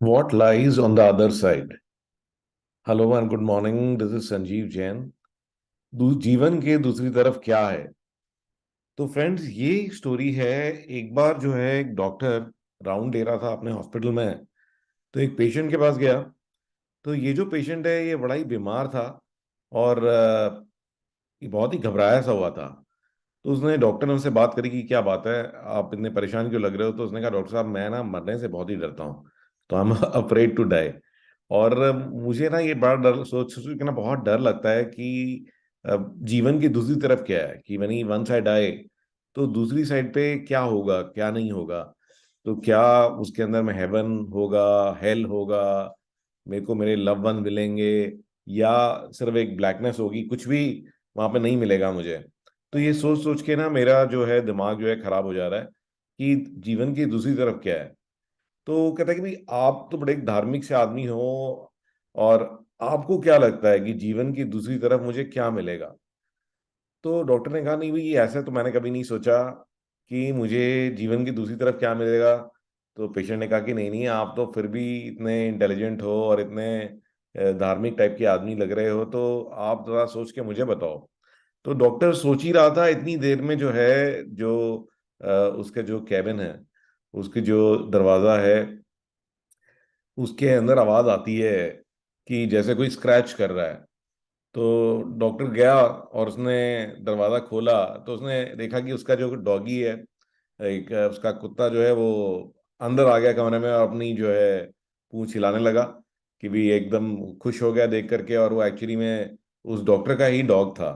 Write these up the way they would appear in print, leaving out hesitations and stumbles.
What lies on the other side? Hello and good morning, this is Sanjeev Jain. जीवन के दूसरी तरफ क्या है? तो फ्रेंड्स, ये स्टोरी है। एक बार जो है, एक डॉक्टर राउंड दे रहा था अपने हॉस्पिटल में। तो एक पेशेंट के पास गया। तो ये जो पेशेंट है, ये बड़ा ही बीमार था। और ये बहुत ही घबराया सा हुआ था। तो उसने डॉक्टर ने उनसे बात करी कि क्या बात है, आप इतने परेशान क्यों लग रहे हो? तो उसने कहा, डॉक्टर साहब, मैं ना मरने से बहुत ही डरता हूँ। तो I am afraid to die. और मुझे ना ये बड़ा डर, सोच सोच के ना बहुत डर लगता है कि जीवन की दूसरी तरफ क्या है, कि व्हेन वंस आई डाई, तो दूसरी साइड पे क्या होगा, क्या नहीं होगा। तो क्या उसके अंदर में हेवन होगा, हेल होगा, मेरे को मेरे लव वन मिलेंगे, या सिर्फ एक ब्लैकनेस होगी, कुछ भी वहां पे नहीं मिलेगा मुझे। तो ये सोच सोच के ना मेरा जो है दिमाग जो है खराब हो जा रहा है कि जीवन की दूसरी तरफ क्या है। तो कहता है कि भाई, आप तो बड़े एक धार्मिक से आदमी हो, और आपको क्या लगता है कि जीवन की दूसरी तरफ मुझे क्या मिलेगा? तो डॉक्टर ने कहा, नहीं भाई, ऐसा तो मैंने कभी नहीं सोचा कि मुझे जीवन की दूसरी तरफ क्या मिलेगा। तो पेशेंट ने कहा कि नहीं नहीं, आप तो फिर भी इतने इंटेलिजेंट हो और इतने धार्मिक टाइप के आदमी लग रहे हो, तो आप जरा सोच के मुझे बताओ। तो डॉक्टर सोच ही रहा था, इतनी देर में जो है, जो उसका जो कैबिन है, उसकी जो दरवाजा है, उसके अंदर आवाज आती है कि जैसे कोई स्क्रैच कर रहा है। तो डॉक्टर गया और उसने दरवाजा खोला। तो उसने देखा कि उसका जो डॉगी है, एक उसका कुत्ता जो है, वो अंदर आ गया कमरे में और अपनी जो है पूंछ हिलाने लगा, कि भी एकदम खुश हो गया देख करके। और वो एक्चुअली में उस डॉक्टर का ही डॉग था।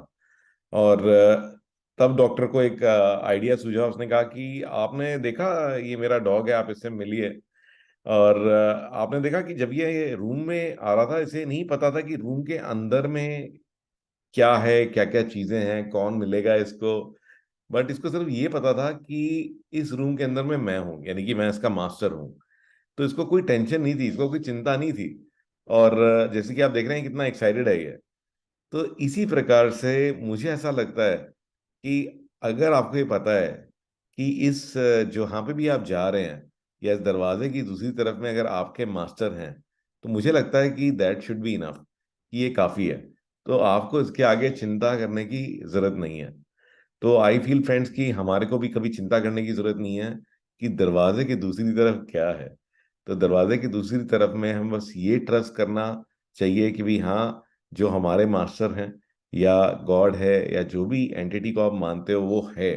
और तब डॉक्टर को एक आइडिया सूझा। उसने कहा कि आपने देखा, ये मेरा डॉग है, आप इससे मिलिए। और आपने देखा कि जब ये रूम में आ रहा था, इसे नहीं पता था कि रूम के अंदर में क्या है, क्या क्या चीजें हैं, कौन मिलेगा इसको। बट इसको सिर्फ ये पता था कि इस रूम के अंदर में मैं हूँ, यानी कि मैं इसका मास्टर हूँ। तो इसको कोई टेंशन नहीं थी, इसको कोई चिंता नहीं थी। और जैसे कि आप देख रहे हैं कितना एक्साइटेड है ये। तो इसी प्रकार से मुझे ऐसा लगता है कि अगर आपको ये पता है कि इस जहाँ पे भी आप जा रहे हैं, या इस दरवाजे की दूसरी तरफ में अगर आपके मास्टर हैं, तो मुझे लगता है कि दैट शुड बी इनफ, कि ये काफी है। तो आपको इसके आगे चिंता करने की जरूरत नहीं है। तो आई फील फ्रेंड्स कि हमारे को भी कभी चिंता करने की जरूरत नहीं है कि दरवाजे की दूसरी तरफ क्या है। तो दरवाजे की दूसरी तरफ में हम बस ये ट्रस्ट करना चाहिए कि भी हाँ, जो हमारे मास्टर हैं, या गॉड है, या जो भी एंटिटी को आप मानते हो वो है।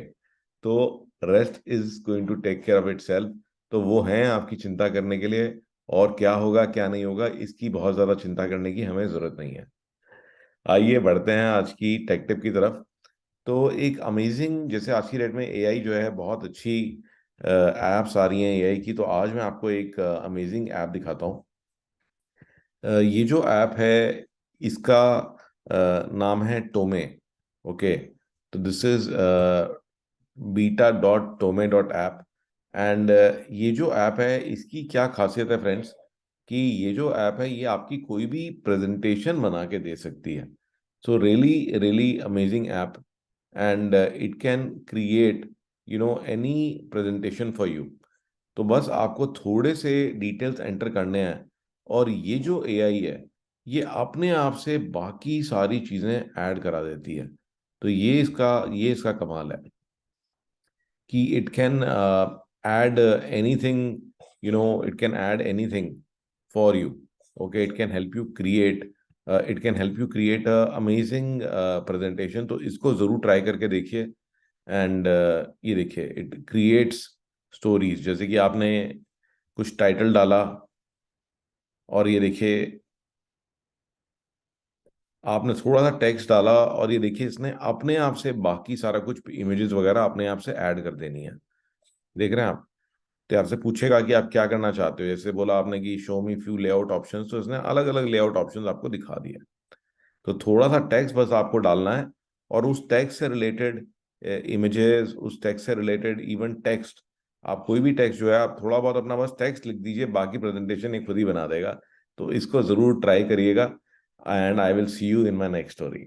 तो rest is going to take care of itself. तो वो हैं आपकी चिंता करने के लिए। और क्या होगा क्या नहीं होगा, इसकी बहुत ज्यादा चिंता करने की हमें जरूरत नहीं है। आइए बढ़ते हैं आज की टेक टिप की तरफ। तो एक अमेजिंग, जैसे आज की डेट में एआई जो है, बहुत अच्छी एप्स आ रही हैं एआई की। तो आज मैं आपको एक अमेजिंग ऐप दिखाता हूँ। ये जो ऐप है, इसका नाम है टोमे। ओके। तो दिस इज beta.tome.app। एंड ये जो ऐप है, इसकी क्या खासियत है फ्रेंड्स, कि ये जो ऐप है, ये आपकी कोई भी प्रेजेंटेशन बना के दे सकती है। So really really amazing app. And it can create any presentation for you. तो बस आपको थोड़े से डिटेल्स एंटर करने हैं, और ये जो एआई है, ये अपने आप से बाकी सारी चीजें ऐड करा देती है। तो ये इसका कमाल है कि it can add anything, it can add anything for you. Okay, it can help you create, it can help you create a amazing presentation. तो इसको जरूर ट्राई करके देखिए। एंड ये देखिए, इट क्रिएट्स स्टोरीज। जैसे कि आपने कुछ टाइटल डाला, और ये देखिए, आपने थोड़ा सा टेक्स्ट डाला, और ये देखिए, इसने अपने आप से बाकी सारा कुछ इमेजेस वगैरह अपने आप से ऐड कर देनी है। देख रहे हैं आप? तो आपसे पूछेगा कि आप क्या करना चाहते हो। जैसे बोला आपने कि show me few layout options, तो इसने अलग अलग लेआउट ऑप्शंस आपको दिखा दिए। तो थोड़ा सा टेक्स्ट बस आपको डालना है, और उस टेक्स्ट से रिलेटेड इमेजेस, उस टेक्स्ट से रिलेटेड इवन टेक्स्ट, आप कोई भी टेक्स्ट जो है, आप थोड़ा बहुत अपना बस टेक्स्ट लिख दीजिए, बाकी प्रेजेंटेशन एक खुद ही बना देगा। तो इसको जरूर ट्राई करिएगा। And I will see you in my next story.